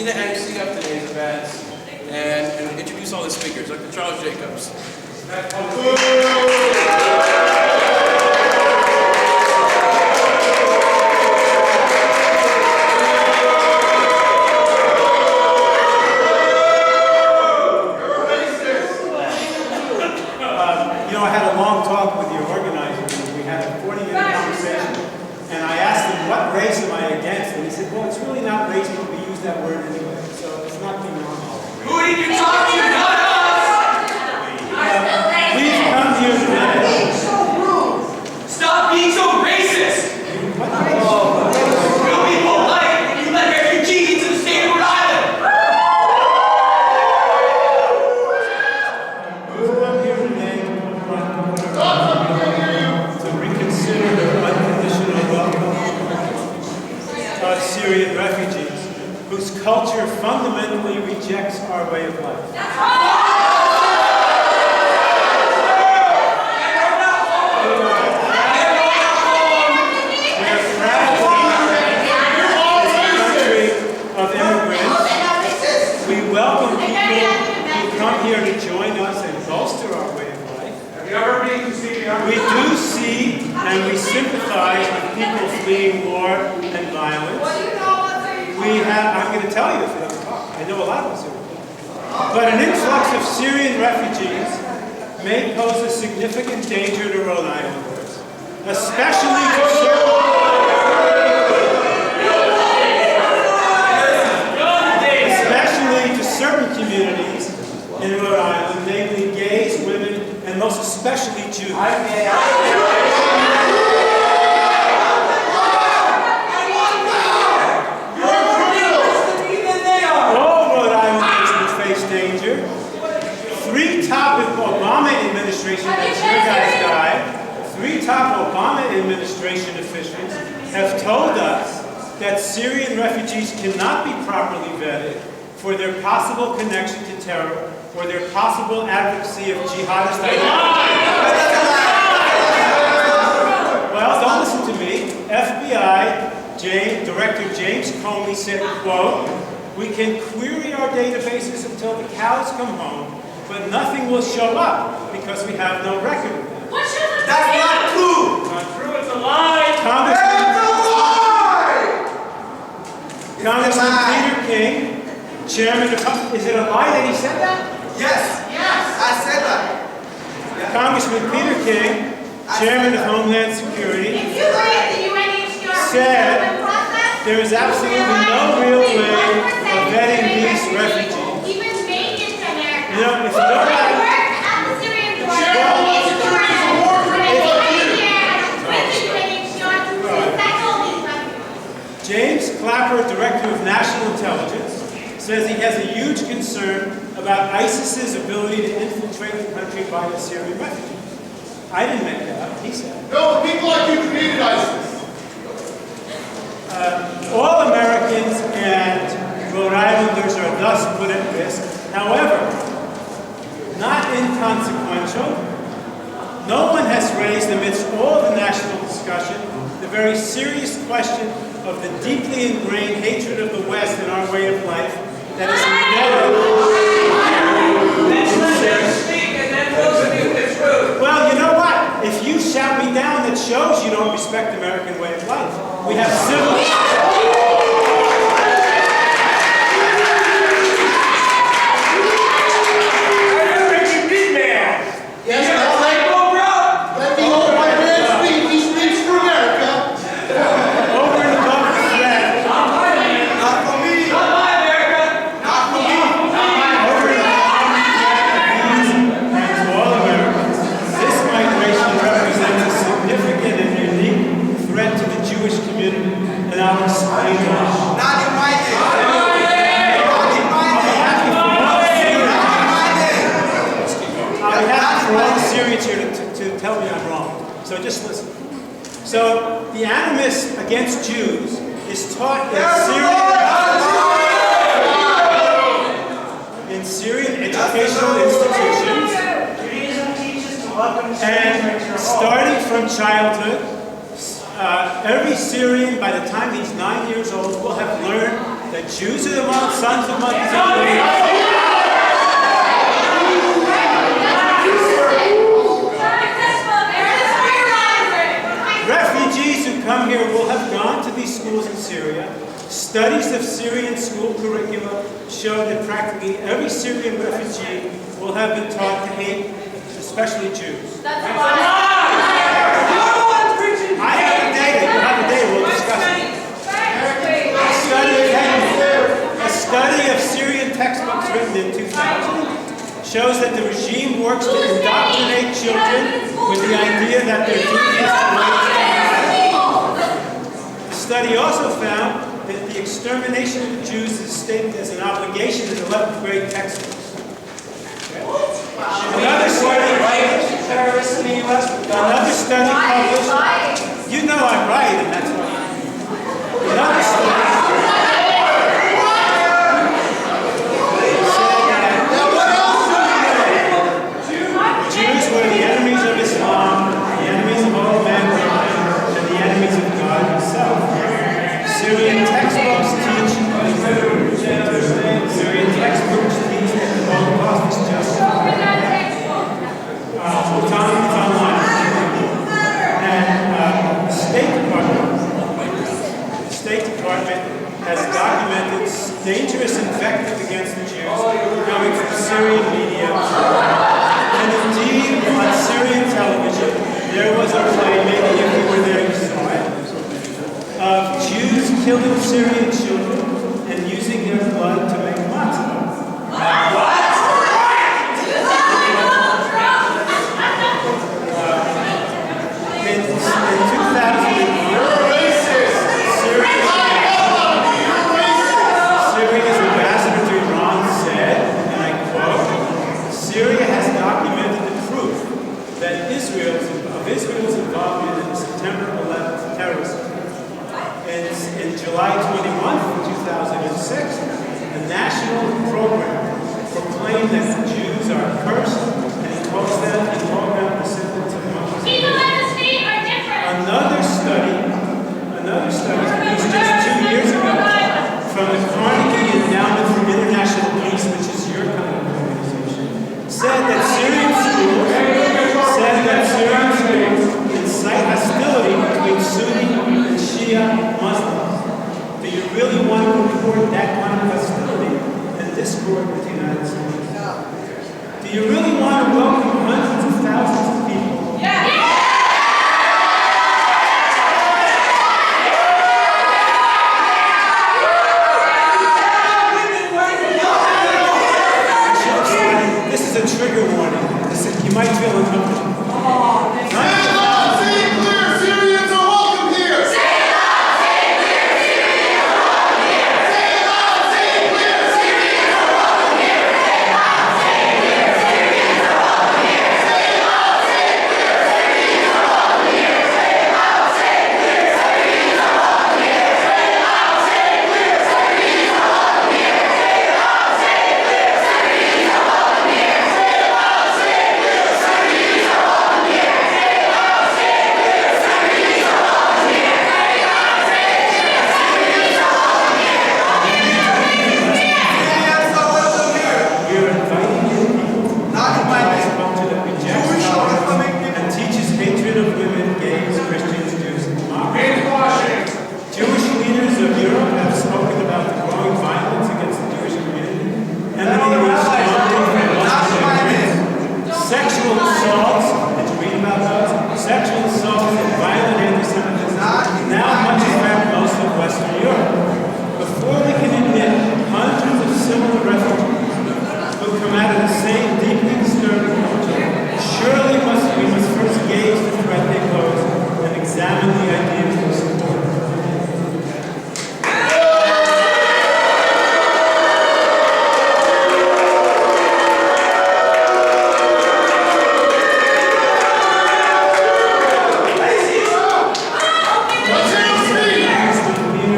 be the MC of today's events and introduce all the speakers, Dr. Charles Jacobs. I had a long talk with your organizers, and we had a 40-minute conversation, and I asked him, what race am I against? And he said, well, it's really not race, but we use that word anyway, so it's not being normal. Who did you talk to? Not us! We've come here today. So rude! Stop being so racist! What race? You'll be polite when you let refugees into the state of Rhode Island! We've come here today to reconsider the unconditional welcome of Syrian refugees, whose culture fundamentally rejects our way of life. Here to join us and bolster our way of life. Have you ever been to Syrian? We do see and we sympathize with people fleeing war and violence. I'm going to tell you if you don't talk. I know a lot of us here. But an influx of Syrian refugees may pose a significant danger to Rhode Islanders, especially to certain communities in Rhode Island, namely gays, women, and most especially Jews. All Rhode Islanders will face danger. 3 top Obama administration, that's your guy's guy, 3 top Obama administration officials have told us that Syrian refugees cannot be properly vetted for their possible connection to terror or their possible advocacy of jihadist ideology. Well, don't listen to me. FBI Director James Comey said, quote, "We can query our databases until the cows come home, but nothing will show up because we have no record of them." That's not true! Not true, it's a lie! Congressman Peter King, Chairman of... Is it a lie that he said that? Yes! Yes! I said that! Congressman Peter King, Chairman of Homeland Security, said there is absolutely no real way of vetting these refugees. You know, if you don't have... James Clapper, Director of National Intelligence, says he has a huge concern about ISIS's ability to infiltrate the country by the Syrian refugees. I didn't make that up, he said. No, people like you created ISIS. All Americans and Rhode Islanders are thus put at risk. However, not inconsequential, no one has raised amidst all the national discussion the very serious question of the deeply ingrained hatred of the West in our way of life that is Well, you know what? If you shout me down, that shows you don't respect the American way of life. We have civil... Tell me I'm wrong. So just listen. So the animus against Jews is taught in Syrian educational institutions, and starting from childhood, every Syrian, by the time he's 9 years old, will have learned that Jews are the sons of mothers. Refugees who come here will have gone to these schools in Syria. Studies of Syrian school curricula show that practically every Syrian refugee will have been taught to hate, especially Jews. That's a lie. I have the data. You have the data. We'll discuss it. A study of Syrian textbooks written in 2000 shows that the regime works to indoctrinate children with the idea that their duty is to raise them. The study also found that the extermination of the Jews is stated as an obligation in 11th grade textbooks. Another study published, you know I'm right, and that's why. Another study Jews were the enemies of Islam, the enemies of all mankind, and the enemies of God himself. Syrian textbooks teach that the Holocaust is justified. It's online. And the State Department has documented dangerous invective against the Jews coming from Syrian media. And indeed, on Syrian television, there was a play, maybe if you were there you saw it, of Jews killing Syrian children and using their blood to make matzah. In 2000, Syria's ambassador to Iran said, and I quote, Syria has documented the proof that Israel's involvement in the September 11th terrorism. In July 21, 2006, a national program proclaimed that the Jews are cursed